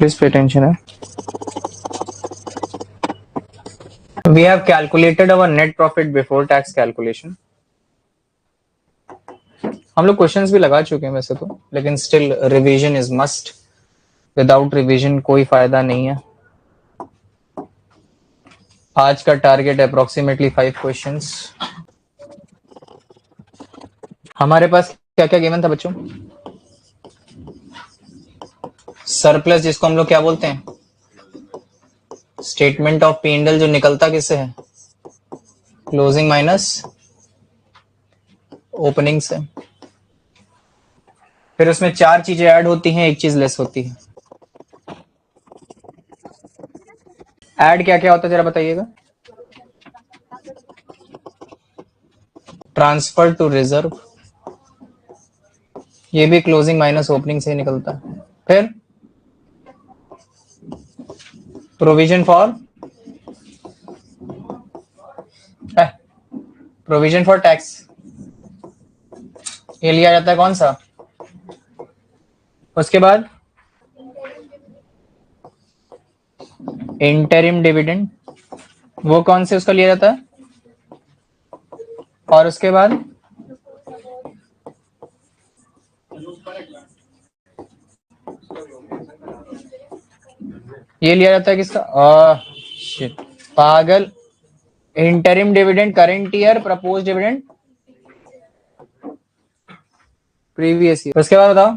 Please pay attention. We have calculated our net profit before tax calculation. हम लोग questions भी लगा चुके हैं वैसे तो, लेकिन still revision is must. Without revision कोई फायदा नहीं है. आज का टारगेट अप्रोक्सीमेटली 5 क्वेश्चंस. हमारे पास क्या क्या गिवन था बच्चों? सरप्लस, जिसको हम लोग क्या बोलते हैं? स्टेटमेंट ऑफ P&L, जो निकलता किससे है? क्लोजिंग माइनस ओपनिंग से. फिर उसमें 4 चीजें ऐड होती हैं, एक चीज लेस होती है. ऐड क्या क्या होता है जरा बताइएगा. ट्रांसफर टू रिजर्व, ये भी क्लोजिंग माइनस ओपनिंग से ही निकलता है. फिर प्रोविजन फॉर टैक्स, ये लिया जाता है कौन सा? उसके बाद इंटरिम डिविडेंड, वो कौन से उसका लिया जाता है? और उसके बाद ये लिया जाता है किसका? शिट, पागल. Interim dividend current year, propose dividend previous year. उसके बाद बताओ.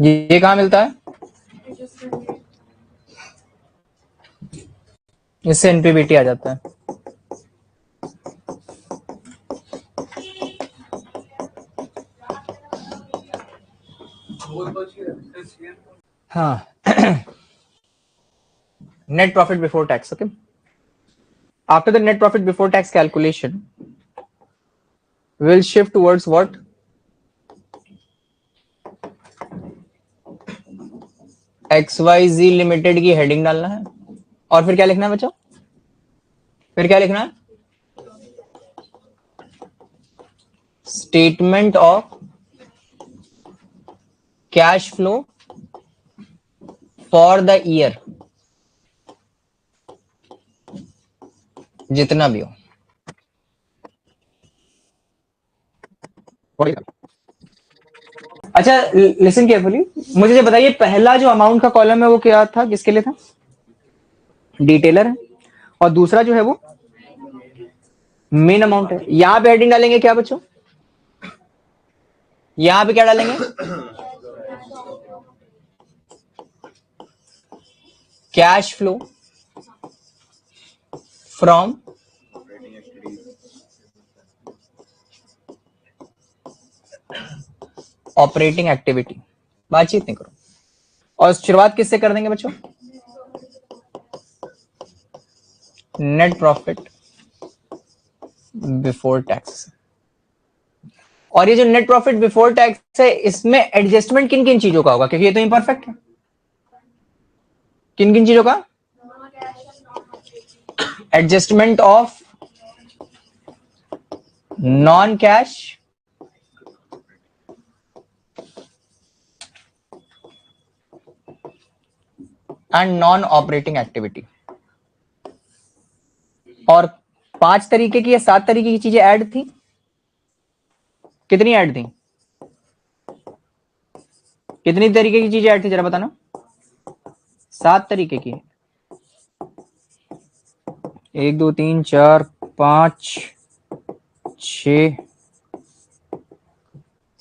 ये कहाँ मिलता है? इससे एनपीबीटी आ जाता है. हाँ. Net profit before tax. Okay. After the net profit before tax calculation, we'll shift towards what? XYZ limited की हेडिंग डालना है. और फिर क्या लिखना है बच्चों? फिर क्या लिखना है? Statement of cash flow for the year, जितना भी हो. अच्छा, लिसन केयरफुली. मुझे ये बताइए, पहला जो अमाउंट का कॉलम है वो क्या था, किसके लिए था? डिटेलर है. और दूसरा जो है वो मेन अमाउंट है. यहां पे हेडिंग डालेंगे क्या बच्चों? यहां पे क्या डालेंगे? Cash flow from operating activity. बातचीत नहीं करो. और शुरुआत किससे कर देंगे बच्चों? Net profit before tax. और ये जो नेट प्रॉफिट बिफोर टैक्स है, इसमें एडजस्टमेंट किन किन चीजों का होगा? क्योंकि ये तो इम्परफेक्ट है. किन किन चीजों का? Adjustment of non cash and non operating activity. और 5 तरीके की या 7 तरीके की चीजें ऐड थी. कितनी ऐड थी? कितनी तरीके की चीजें ऐड थी जरा बताना. 7 तरीके की. 1 2 3 4 5 6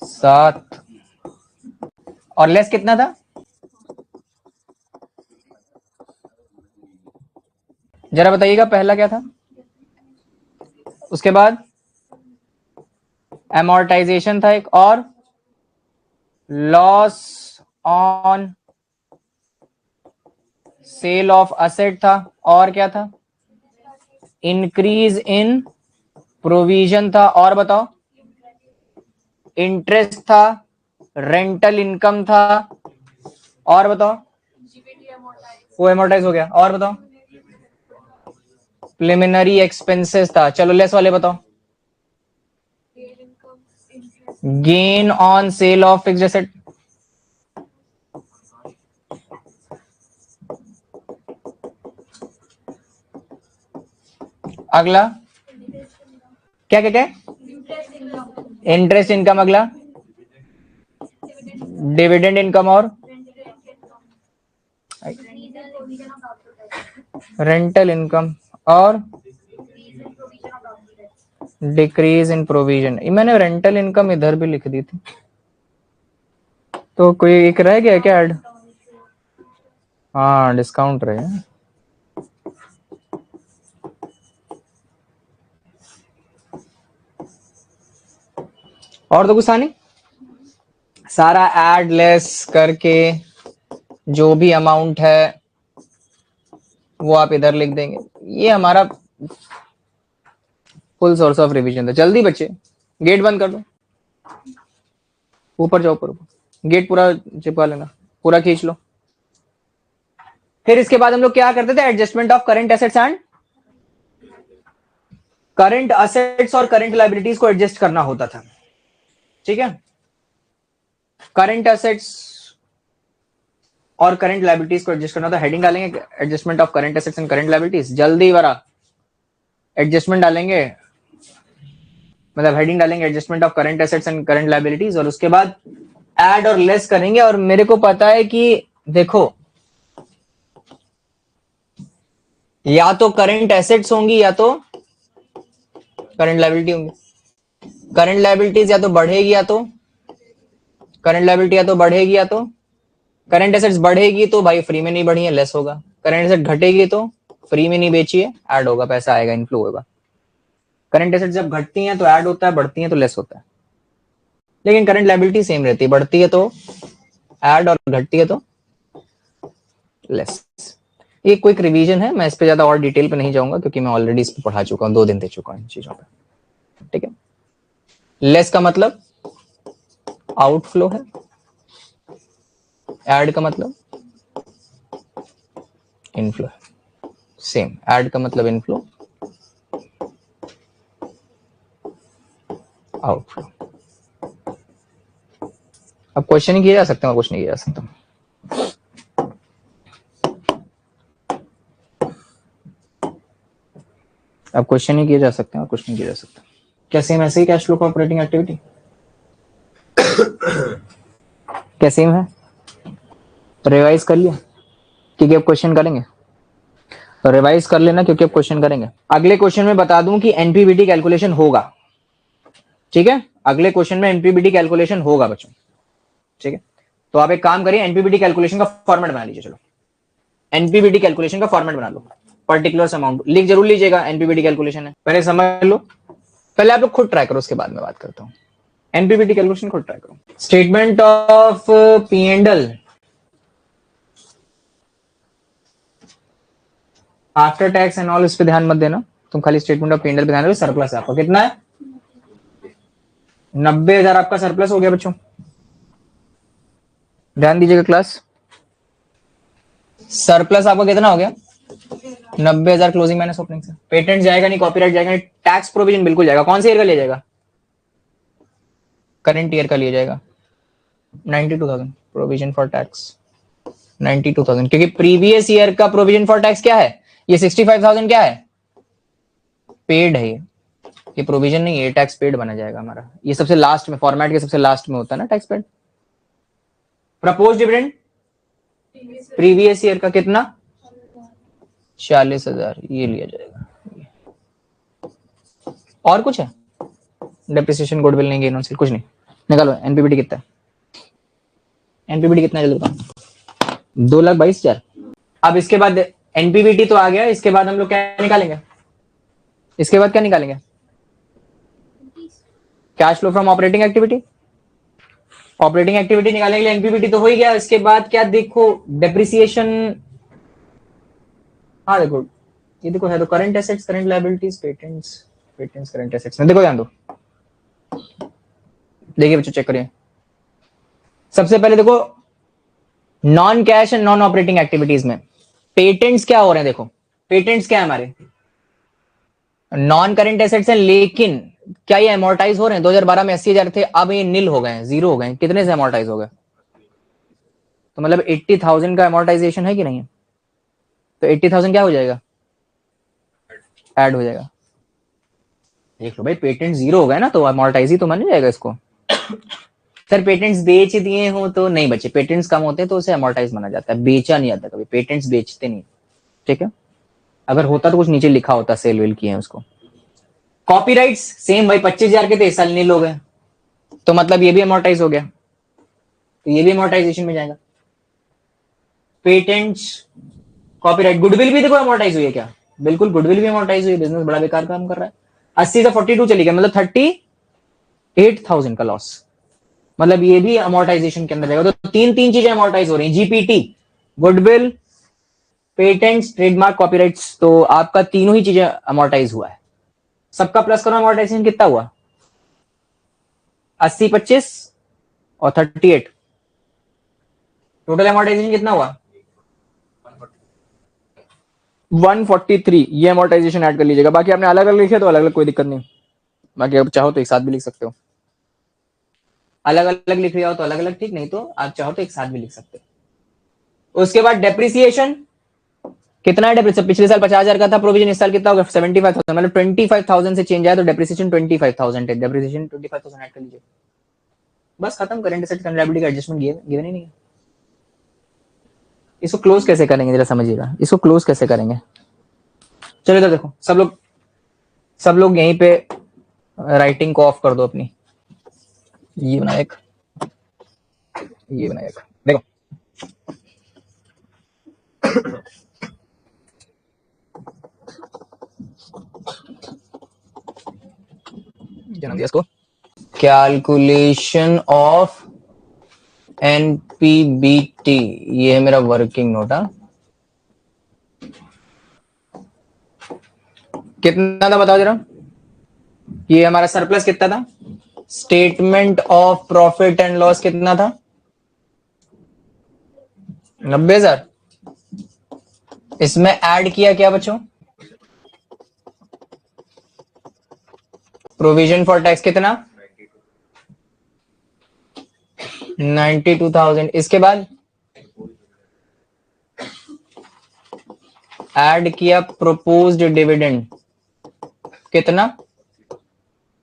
7. और लेस कितना था? जरा बताइएगा, पहला क्या था? उसके बाद एमोर्टाइजेशन था एक, और loss on sale of asset था, और क्या था? इंक्रीज इन प्रोविजन था, और बताओ. इंटरेस्ट था, रेंटल इनकम था, और बताओ. वो एमोर्टाइज हो गया. और बताओ. प्रिलिमिनरी एक्सपेंसेस था। चलो लेस वाले बताओ। Gain on sale of fixed asset, अगला क्या क्या क्या, इंटरेस्ट इनकम, अगला डिविडेंड इनकम और रेंटल इनकम और डिक्रीज इन प्रोविजन। मैंने रेंटल इनकम इधर भी लिख दी थी, तो कोई एक रह गया क्या ऐड? हाँ डिस्काउंट रहे। और तो कुछ था नहीं, सारा ऐड लेस करके जो भी अमाउंट है वो आप इधर लिख देंगे। ये हमारा फुल सोर्स ऑफ रिवीजन था। जल्दी बच्चे गेट बंद कर दो, ऊपर जाओ, ऊपर गेट पूरा चिपका लेना, पूरा खींच लो। फिर इसके बाद हम लोग क्या करते थे, adjustment of current assets and current assets और करंट लायबिलिटीज को एडजस्ट करना होता था। ठीक है, करंट असेट्स और करंट लायबिलिटीज को एडजस्ट करना था। हेडिंग डालेंगे adjustment of current assets and current liabilities. जल्दी वाला एडजस्टमेंट डालेंगे, मतलब हेडिंग डालेंगे adjustment of current assets and current liabilities, और उसके बाद ऐड और लेस करेंगे। और मेरे को पता है कि देखो या तो करंट एसेट्स होंगी या तो करंट लायबिलिटी होंगी। करंट लायबिलिटीज या तो बढ़ेगी या तो करंट लायबिलिटी, या तो बढ़ेगी या तो करंट एसेट्स। बढ़ेगी तो भाई फ्री में नहीं बढ़ी है, लेस होगा। करंट एसेट घटेगी तो फ्री में नहीं बेची है, ऐड होगा, पैसा आएगा, इनफ्लो होगा। करंट एसेट जब घटती हैं तो ऐड होता है, बढ़ती हैं तो लेस होता है। लेकिन करंट लायबिलिटी सेम रहती है, बढ़ती है तो ऐड और घटती है तो लेस। ये क्विक रिवीजन है, मैं इस पे ज्यादा और डिटेल पे नहीं जाऊंगा क्योंकि मैं ऑलरेडी इस पे पढ़ा चुका हूं, 2 दिन दे चुका हूं इन चीजों पे। ठीक है, लेस का मतलब आउटफ्लो है, ऐड का मतलब इनफ्लो है। सेम, ऐड का मतलब इनफ्लो, आउटफ्लो। अब क्वेश्चन ही किया जा सकता है और कुछ नहीं किया जा सकता। अब क्वेश्चन ही किए जा सकते हैं और कुछ नहीं किया जा सकता। क्या सेम ऐसे ही कैश फ्लो का ऑपरेटिंग एक्टिविटी क्या सेम है? रिवाइज कर लिया क्योंकि अब क्वेश्चन करेंगे, तो रिवाइज कर लेना क्योंकि अब क्वेश्चन करेंगे। अगले क्वेश्चन में बता दूं कि एनपीबीटी कैलकुलेशन होगा। ठीक है, अगले क्वेश्चन में एनपीबीटी कैलकुलेशन होगा बच्चों। ठीक है, तो आप एक काम करिए, एनपीबीटी कैलकुलेशन का फॉर्मेट बना लीजिए। चलो एनपीबीटी कैलकुलेशन का फॉर्मेट बना लो। पर्टिकुलर अमाउंट लिख जरूर लीजिएगा, एनपीबीटी कैलकुलेशन है, पहले समझ लो। पहले आप लोग खुद ट्राई करो, उसके बाद में बात करता हूं। एनपीबीटी कैलकुलेशन खुद ट्राई करो। Statement of P and L after tax and all, इस पे ध्यान मत देना तुम, खाली statement of P and L पे ध्यान दो। सरप्लस है आपका, कितना है? 90,000 आपका सरप्लस हो गया बच्चों, ध्यान दीजिएगा क्लास। सरप्लस आपका कितना हो गया? 90,000 क्लोजिंग माइनस ओपनिंग से। पेटेंट जाएगा नहीं, कॉपीराइट जाएगा नहीं, टैक्स प्रोविजन बिल्कुल जाएगा। कौन से ईयर का लिया जाएगा? करंट ईयर का लिया जाएगा। 92,000 प्रोविजन फॉर टैक्स, 92,000, क्योंकि प्रीवियस ईयर का प्रोविजन फॉर टैक्स क्या है? ये 65,000 क्या है? पेड है। ये प्रोविजन नहीं है, टैक्स पेड बना जाएगा हमारा। ये सबसे लास्ट में, फॉर्मेट के सबसे लास्ट में होता है ना tax paid. Propose dividend previous year का कितना? 40,000, ये लिया जाएगा। और कुछ है? डेप्रिसिएशन, गुडविल नहीं, गेन ऑन सेल कुछ नहीं। निकालो एनपीबीटी कितना है? एनपीबीटी कितना है जल्दी बताओ। 2,22,000। अब इसके बाद एनपीबीटी तो आ गया, इसके बाद हम लोग क्या निकालेंगे? इसके बाद क्या निकालेंगे? Cash flow from operating activity. Operating activity निकालने के लिए एनपीबीटी तो हो ही गया। इसके बाद क्या देखो, डेप्रिसिएशन। हाँ देखो, ये देखो है तो current assets, current liabilities, patents current assets में। देखो ध्यान दो, देखिए बच्चों चेक करिए। सबसे पहले देखो, non cash and non operating activities में पेटेंट्स क्या हो रहे हैं। देखो पेटेंट्स क्या है हमारे? नॉन करंट एसेट्स हैं, लेकिन क्या ये अमोर्टाइज हो रहे हैं? 2012 में 80,000 थे, अब ये नील हो गए हैं, जीरो हो गए हैं। कितने से अमोर्टाइज हो गए? तो मतलब 80,000 का अमोर्टाइजेशन है कि नहीं है? तो 80,000 क्या हो जाएगा? ऐड हो जाएगा। देख लो भाई, पेटेंट जीरो हो गए ना, तो अमोर्टाइज ही तो मान जाएगा इसको। सर पेटेंट्स बेच दिए हो तो नहीं बचे, पेटेंट्स कम होते हैं तो उसे अमोर्टाइज माना जाता है, बेचा नहीं जाता कभी, पेटेंट्स बेचते नहीं। ठीक है, अगर होता तो कुछ नीचे लिखा होता सेल वेल किए हैं उसको। कॉपीराइट्स सेम भाई, 25,000 के थे, इस साल नील हो गए, तो मतलब ये भी अमोर्टाइज हो गया, तो ये भी अमोर्टाइजेशन में जाएगा। पेटेंट्स, कॉपीराइट, गुडविल भी देखो अमोर्टाइज हुई है क्या? बिल्कुल, गुडविल भी अमोर्टाइज हुई है, बिजनेस बड़ा बेकार काम कर रहा है। 80 से 42 चली गया, मतलब 38,000 का लॉस, मतलब ये भी अमोर्टाइजेशन के अंदर जाएगा। तो तीन तीन चीजें अमोर्टाइज हो रही हैं, GPT, goodwill, patents, trademark, copyrights, तो आपका तीनों ही चीजें अमोर्टाइज हुआ है। सबका प्लस करो, अमोर्टाइजेशन कितना हुआ? 80, 25 और 38, टोटल अमोर्टाइजेशन कितना हुआ? 143। ये अमोर्टाइजेशन ऐड कर लीजिएगा। बाकी आपने अलग अलग लिखे तो अलग अलग, कोई दिक्कत नहीं। बाकी आप चाहो तो एक साथ भी लिख सकते हो, अलग अलग लिख लिया हो तो अलग अलग, ठीक, नहीं तो आप चाहो तो एक साथ भी लिख सकते हो। उसके बाद डेप्रिसिएशन कितना है? डेप्रिसिएशन पिछले साल 50,000 का था, प्रोविजन इस साल कितना होगा? 75,000, मतलब 25,000 से चेंज आया तो डेप्रिसिएशन 25,000 है, डेप्रिसिएशन 25,000 ऐड कर लीजिए, बस खत्म। करंट एसेट करंट लायबिलिटी का एडजस्टमेंट गिवन ही नहीं है। इसको क्लोज कैसे करेंगे जरा समझिएगा, इसको क्लोज कैसे करेंगे? चलो इधर देखो, सब लोग यहीं पे राइटिंग को ऑफ कर दो अपनी। ये बना एक, ये बना एक, देखो क्या नाम दिया इसको? कैलकुलेशन ऑफ एनपीबीटी, ये है मेरा वर्किंग नोट। कितना था बताओ जरा? ये हमारा सरप्लस कितना था? Statement of profit and loss कितना था? 90,000। इसमें ऐड किया क्या बच्चों? प्रोविजन फॉर टैक्स कितना? 92,000। इसके बाद ऐड किया प्रोपोज्ड डिविडेंड कितना?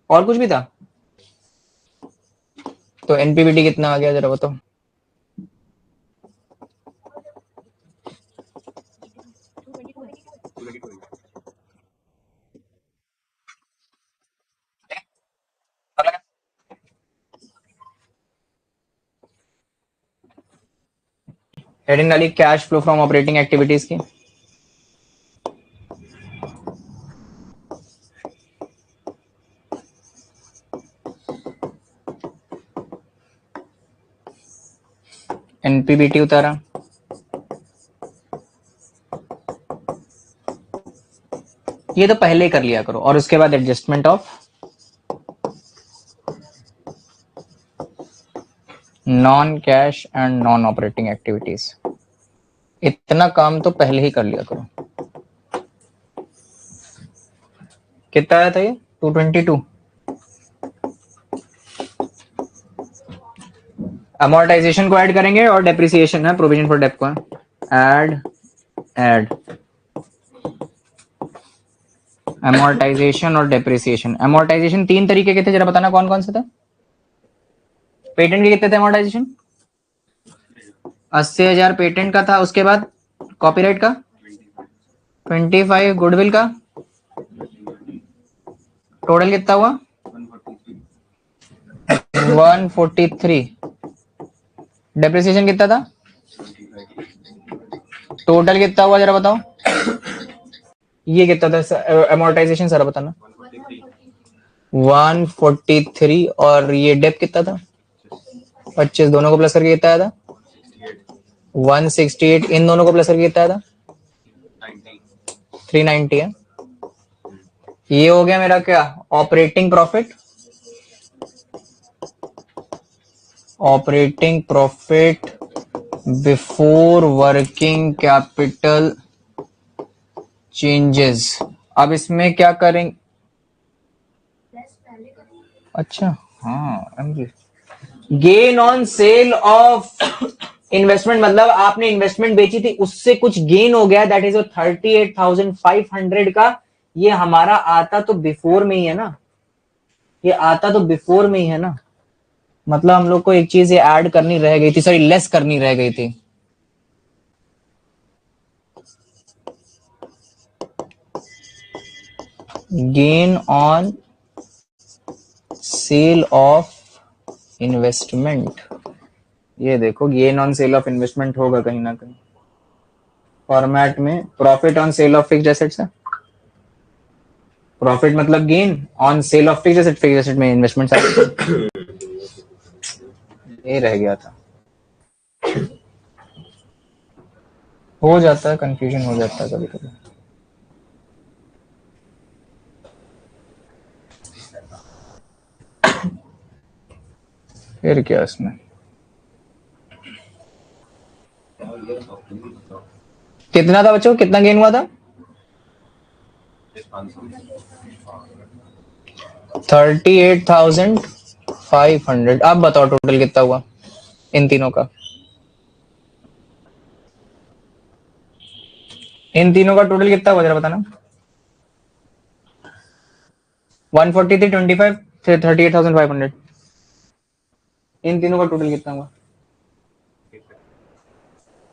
और कुछ भी था? तो एनपीबीटी कितना आ गया जरा बताओ? हेडिंग डाली cash flow from operating activities की। एनपीबीटी उतारा, ये तो पहले ही कर लिया करो, और उसके बाद adjustment of non cash and non operating activities, इतना काम तो पहले ही कर लिया करो। कितना आया था ये? 222। अमोर्टाइजेशन को ऐड करेंगे और डेप्रिसिएशन है, प्रोविजन फॉर डेप को ऐड अमोर्टाइजेशन और डेप्रिसिएशन। अमोर्टाइजेशन तीन तरीके के थे, जरा बताना कौन कौन से थे? पेटेंट के कितने थे अमोर्टाइजेशन? 80,000 पेटेंट का था, उसके बाद कॉपीराइट का 25, गुडविल का टोटल कितना हुआ? 143। डेप्रिसिएशन कितना था? टोटल कितना हुआ जरा बताओ? ये कितना था अमोर्टाइजेशन सर बताना? 143। और ये डेप कितना था? 25, दोनों को प्लस करके कितना आया था? 168। इन दोनों को प्लस करके कितना आया था? 390 है। ये हो गया मेरा क्या? Operating profit. Operating profit before working capital changes अब इसमें क्या करेंगे? अच्छा हाँ, gain on sale of investment मतलब आपने इन्वेस्टमेंट बेची थी, उससे कुछ गेन हो गया, दैट इज 38,500 का। ये हमारा आता तो बिफोर में ही है ना, ये आता तो बिफोर में ही है ना, मतलब हम लोग को एक चीज ये ऐड करनी रह गई थी, सॉरी लेस करनी रह गई थी। Gain on sale of investment, ये देखो gain on sale of investment होगा कहीं ना कहीं फॉर्मेट में। Profit on sale of fixed assets है, प्रॉफिट मतलब gain on sale of fixed asset, fixed asset में इन्वेस्टमेंट ये रह गया था, हो जाता है कंफ्यूजन, हो जाता है कभी कभी। फिर क्या इसमें, कितना था बच्चों, कितना गेन हुआ था? 38,500। अब बताओ टोटल कितना हुआ इन तीनों का, इन तीनों का टोटल कितना हुआ जरा बताना। 143,25 फिर 38,500, इन तीनों का टोटल कितना हुआ?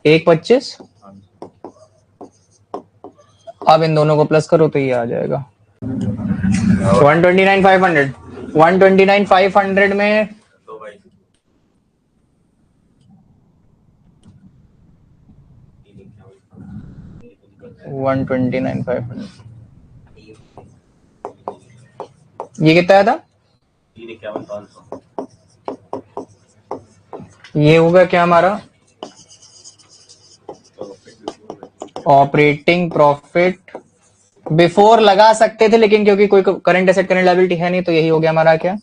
125। अब इन दोनों को प्लस करो तो ये आ जाएगा 129,500। 129,500 में 129,500 ये कितना आया था? ये होगा क्या हमारा ऑपरेटिंग प्रॉफिट बिफोर लगा सकते थे, लेकिन क्योंकि कोई करंट एसेट करंट लायबिलिटी है नहीं, तो यही हो गया हमारा क्या,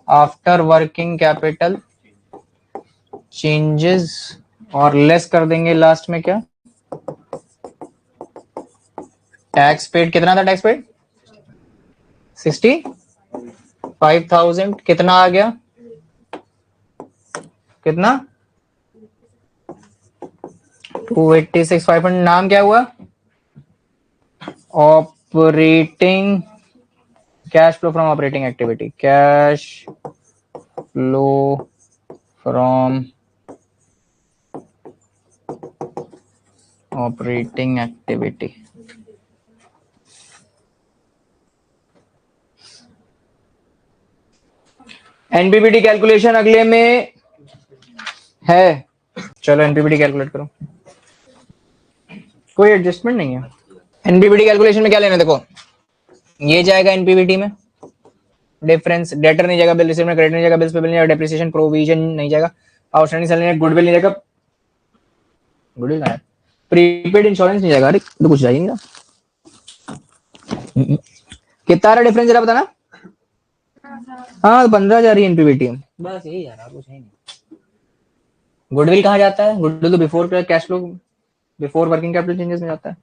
आफ्टर वर्किंग कैपिटल चेंजेस, और लेस कर देंगे लास्ट में क्या, टैक्स पेड। कितना था टैक्स पेड? 65,000। कितना आ गया, कितना 286,500। नाम क्या हुआ, operating cash flow from operating activity, cash flow from operating activity. NPBT calculation अगले में है, चलो एनपीबीटी कैलकुलेट करो, कोई एडजस्टमेंट नहीं है। एनपीबीटी कैलकुलेशन में क्या लेना, देखो ये जाएगा एनपीबीटी में, डिफरेंस डेटर नहीं जाएगा, बिल रिसीव में क्रेडिट नहीं जाएगा, बिल्स पेबल नहीं जाएगा, डेप्रिसिएशन प्रोविजन नहीं जाएगा, आउटस्टैंडिंग सेल नहीं, गुडविल नहीं जाएगा, गुडविल कहां है, प्रीपेड इंश्योरेंस नहीं जाएगा, अरे तो कुछ जाएगा नहीं। कितना आ रहा डिफरेंस जरा बताना। हाँ 15,000 ही एनपीबीटी, बस यही यार, कुछ है नहीं। गुडविल कहाँ जाता है, गुडविल तो before cash flow, before working capital changes में जाता है,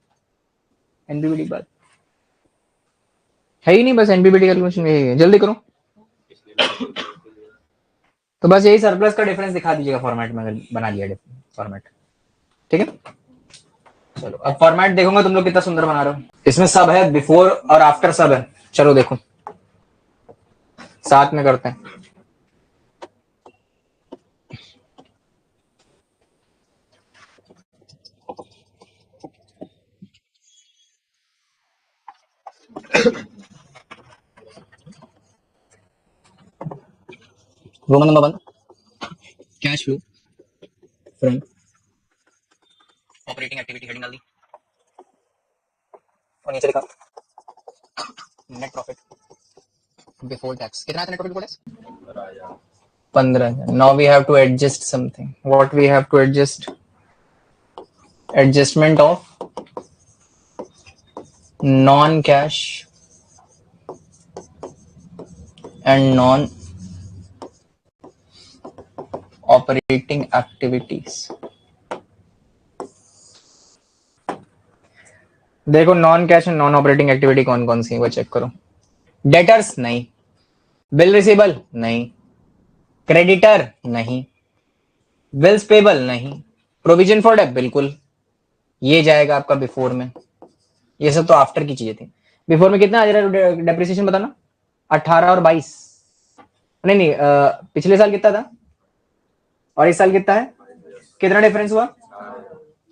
एनपीबीटी बात है ही नहीं, बस एनपीबीटी कैलकुलेशन यही है, जल्दी करो। तो बस यही सरप्लस का डिफरेंस दिखा दीजिएगा फॉर्मेट में, अगर बना लिया फॉर्मेट, ठीक है। चलो अब फॉर्मेट देखूंगा तुम लोग कितना सुंदर बना रहे हो, इसमें सब है, बिफोर और आफ्टर सब है, चलो देखो साथ में करते हैं। Roman number 1, cash flow from operating activity, heading डाल दी और नीचे लिखा नेट प्रॉफिट बिफोर टैक्स। कितना आता है net profit before tax? 15,000। Now we have to adjust something, what we have to adjust, adjustment of non cash and non operating activities. देखो non cash and non operating activity कौन कौन सी है वो check करो। डेटर्स नहीं, bill receivable नहीं, creditor नहीं, बिल्स पेबल नहीं, प्रोविजन फॉर डेट बिल्कुल, ये जाएगा आपका बिफोर में। ये सब तो आफ्टर की चीजें थी। बिफोर में कितना आ जा रहा है डेप्रिसिएशन बताना? 18 और 22, नहीं नहीं पिछले साल कितना था और इस साल कितना है? कितना डिफरेंस हुआ?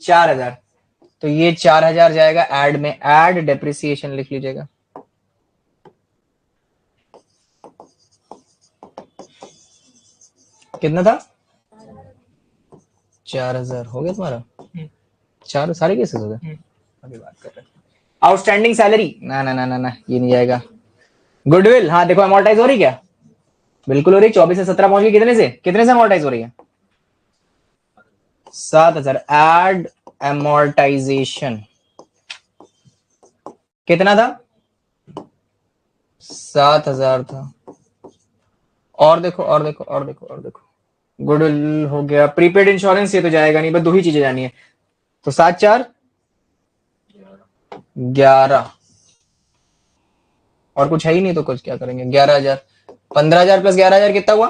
4000। तो ये 4000 जाएगा ऐड में, ऐड डेप्रिसिएशन लिख लीजिएगा। कितना था? 4000 हो गया तुम्हारा? चार सारे केसेस हो गए? अभी बात कर रहे हैं। आउटस्टैंडिंग सैलरी ना ना ना ना ना, ये नहीं जाएगा। गुडविल, हाँ देखो अमोर्टाइज हो रही क्या? बिल्कुल हो रही। 24 से 17 पहुंच गई, कितने से अमोर्टाइज हो रही है? 7000। एड अमोर्टाइजेशन कितना था? 7000 था। और देखो और देखो और देखो और देखो, गुडविल हो गया, प्रीपेड इंश्योरेंस ये तो जाएगा नहीं, बस दो ही चीजें जानी है। तो 7 4 11, और कुछ है ही नहीं तो कुछ क्या करेंगे? 11000। 15000 प्लस 11000 कितना हुआ?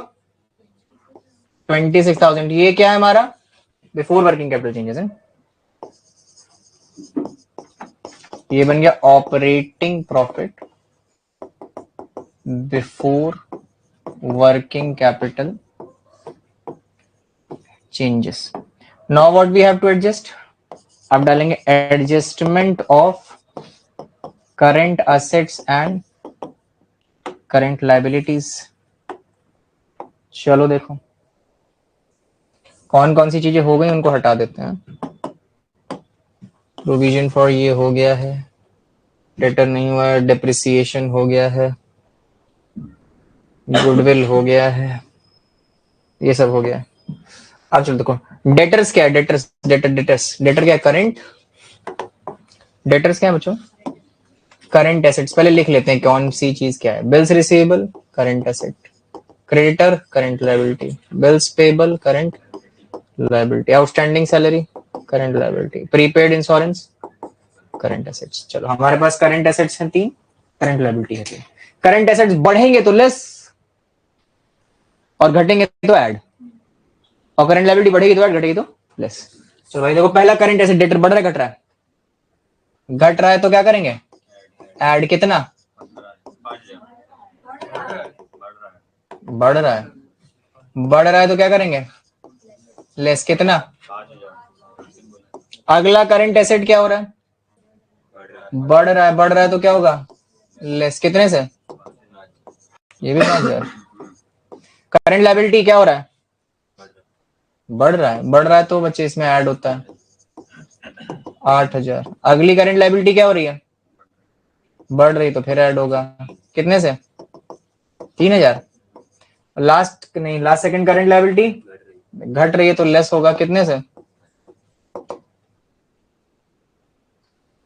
26,000। ये क्या है हमारा? बिफोर वर्किंग कैपिटल चेंजेस है। ये बन गया operating profit before working capital changes. Now what we have to adjust, अब डालेंगे adjustment of current assets and current liabilities. चलो देखो कौन कौन सी चीजें हो गई उनको हटा देते हैं। प्रोविजन फॉर ये हो गया है, डेटर नहीं हुआ है, डेप्रिसिएशन हो गया है, गुडविल हो गया है, ये सब हो गया है। अब चलो देखो डेटर्स क्या है? डेटर क्या है? करंट। डेटर्स क्या है बच्चों? Current assets. पहले लिख लेते हैं कौन सी चीज क्या है। Bills receivable current asset, creditor current liability, bills payable current liability, outstanding salary current liability, prepaid insurance current assets. चलो हमारे पास करंट एसेट्स हैं 3, करंट लायबिलिटी है 3। करंट एसेट्स बढ़ेंगे तो लेस और घटेंगे तो ऐड, और करंट लायबिलिटी बढ़ेगी तो ऐड, घटेगी तो लेस। चलो भाई देखो पहला करंट एसेट डेटर बढ़ रहा है घट रहा है? घट रहा है तो क्या करेंगे? ऐड कितना? बढ़ रहा है। बढ़ रहा है तो क्या करेंगे? लेस कितना? अगला करंट एसेट क्या हो रहा है? बढ़ रहा है। बढ़ रहा है तो क्या होगा? लेस कितने से? ये भी 5000। करंट लायबिलिटी क्या हो रहा है? बढ़ रहा है। बढ़ रहा है तो बच्चे इसमें ऐड होता है 8000। अगली करंट लायबिलिटी क्या हो रही है? बढ़ रही तो फिर ऐड होगा कितने से? 3000। लास्ट नहीं, लास्ट सेकंड करंट लायबिलिटी घट रही है तो लेस होगा कितने से?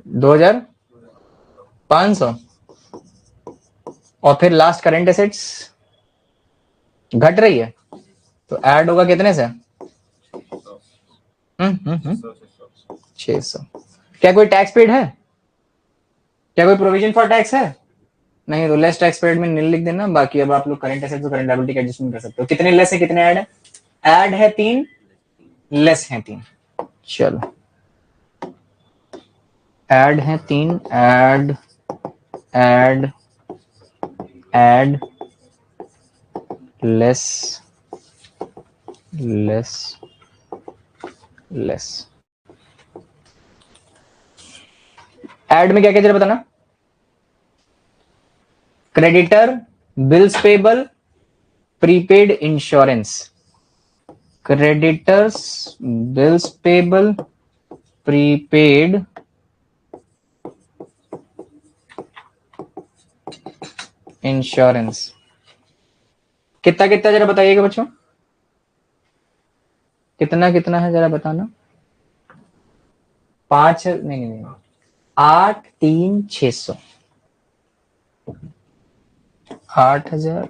2500। और फिर लास्ट करंट एसेट्स घट रही है तो ऐड होगा कितने से? 600। क्या कोई टैक्स पेड है? क्या कोई प्रोविजन फॉर टैक्स है? नहीं, तो लेस टैक्स पेड में नील लिख देना। बाकी अब आप लोग करंट एसेट्स और करंट लायबिलिटी का एडजस्टमेंट कर सकते हो। कितने लेस है कितने ऐड है? ऐड है 3, लेस है 3। चलो ऐड है 3, add add add less less less. Add में क्या क्या जरा बताना? Creditor, bills payable, prepaid insurance. Creditors, bills payable, prepaid insurance. कितना कितना जरा बताइएगा बच्चों, कितना कितना है जरा बताना। 5 नहीं नहीं 8 3 600। 8000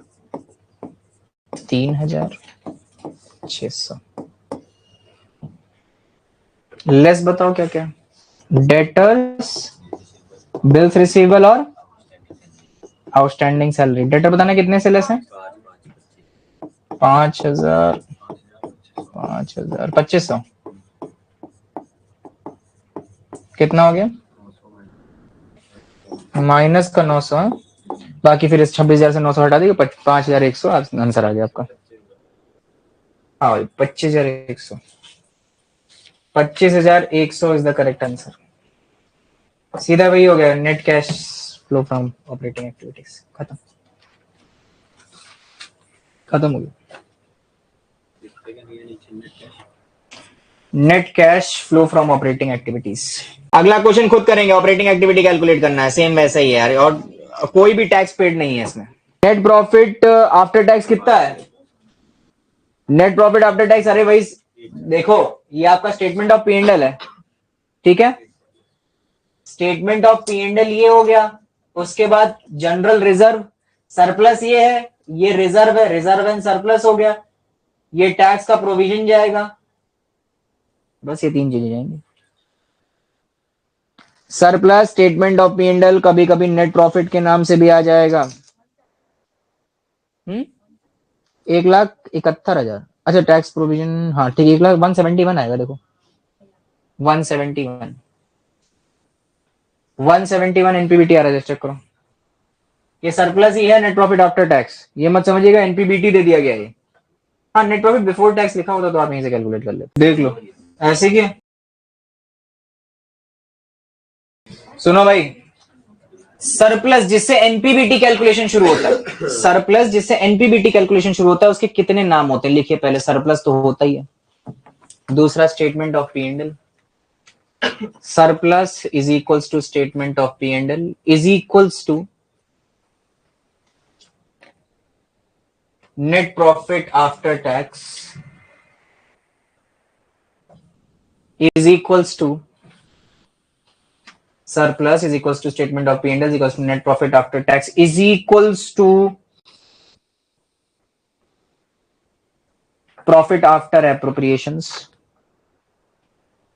3600। लेस बताओ क्या क्या? डेटर्स बिल्स रिसीवेबल और आउटस्टैंडिंग सैलरी। डेटर बताना कितने से लेस है? 5,000, 5,000, 2,500, कितना हो गया? माइनस का 900, बाकी फिर इस 26,000 से 900 हटा देगा, 5,100 आंसर आ गया आपका। हाँ भाई 25,100, 25,100 इज द करेक्ट आंसर। सीधा वही हो गया, net cash flow from operating activities. खत्म, खत्म हो गया। Net cash flow from operating activities. अगला क्वेश्चन खुद करेंगे, ऑपरेटिंग एक्टिविटी कैलकुलेट करना है, सेम वैसा ही है यार, और कोई भी टैक्स पेड नहीं है इसमें। नेट प्रॉफिट आफ्टर टैक्स कितना है? नेट प्रॉफिट आफ्टर टैक्स, अरे भाई देखो, ये आपका statement of P and L है, ठीक है? Statement of P and L ये हो गया, उसके बाद जनरल रिजर्व, सरप्लस ये है, ये रिजर्व है, रिजर्व एंड सरप्लस हो गया, ये टैक्स का प्रोविजन जाएगा, बस ये 3 चीजें जाएंगी। Surplus statement of P and L कभी कभी नेट प्रॉफिट के नाम से भी आ जाएगा। 1,71,000, अच्छा टैक्स प्रोविजन, हाँ ठीक, 1,01,71 आएगा, देखो 171, 171 एनपीबीटी आ रहा है, चेक करो। ये सरप्लस ही है नेट प्रॉफिट आफ्टर टैक्स, ये मत समझिएगा एनपीबीटी दे दिया गया है। हाँ नेट प्रॉफिट बिफोर टैक्स लिखा होता तो आप यहीं से कैलकुलेट कर लेते। देख लो ऐसे क्या, सुनो भाई, सरप्लस जिससे एनपीबीटी कैलकुलेशन शुरू होता है, सरप्लस जिससे एनपीबीटी कैलकुलेशन शुरू होता है, उसके कितने नाम होते हैं लिखिए पहले। सरप्लस तो होता ही है, दूसरा statement of P and L, surplus is equals to statement of P and L is equals to net profit after tax is equals to surplus is equals to statement of P&L is equals to net profit after tax is equals to profit after appropriations,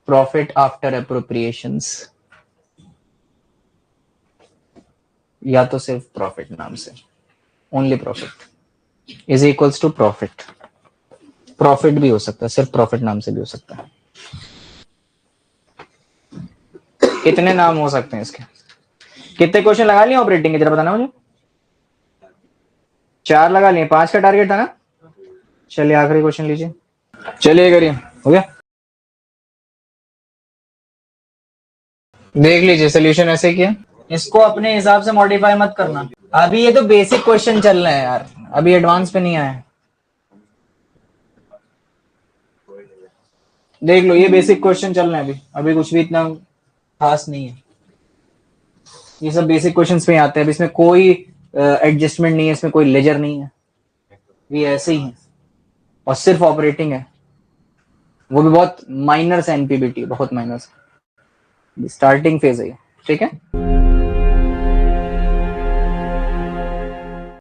profit after appropriations, या तो सिर्फ profit नाम से, only profit is equals to profit, profit भी हो सकता है, सिर्फ प्रॉफिट नाम से भी हो सकता है। कितने नाम हो सकते हैं इसके? कितने क्वेश्चन लगा लिए ऑपरेटिंग के, जरा बताना मुझे। 4 लगा लिए, 5 का टारगेट था ना। चलिए आखिरी क्वेश्चन लीजिए, चलिए करिए, हो गया। देख लीजिए सोल्यूशन ऐसे किया, इसको अपने हिसाब से मॉडिफाई मत करना। अभी ये तो बेसिक क्वेश्चन चल रहे हैं यार, अभी एडवांस पे नहीं आए। देख लो ये बेसिक क्वेश्चन चल रहे हैं अभी, अभी कुछ भी इतना खास नहीं है, ये सब बेसिक क्वेश्चंस पे आते हैं। अभी इसमें कोई एडजस्टमेंट नहीं है, इसमें कोई लेजर नहीं है, ये ऐसे ही है, और सिर्फ ऑपरेटिंग है, वो भी बहुत माइनर से एनपीबीटी, बहुत माइनर से, स्टार्टिंग फेज है, ठीक है।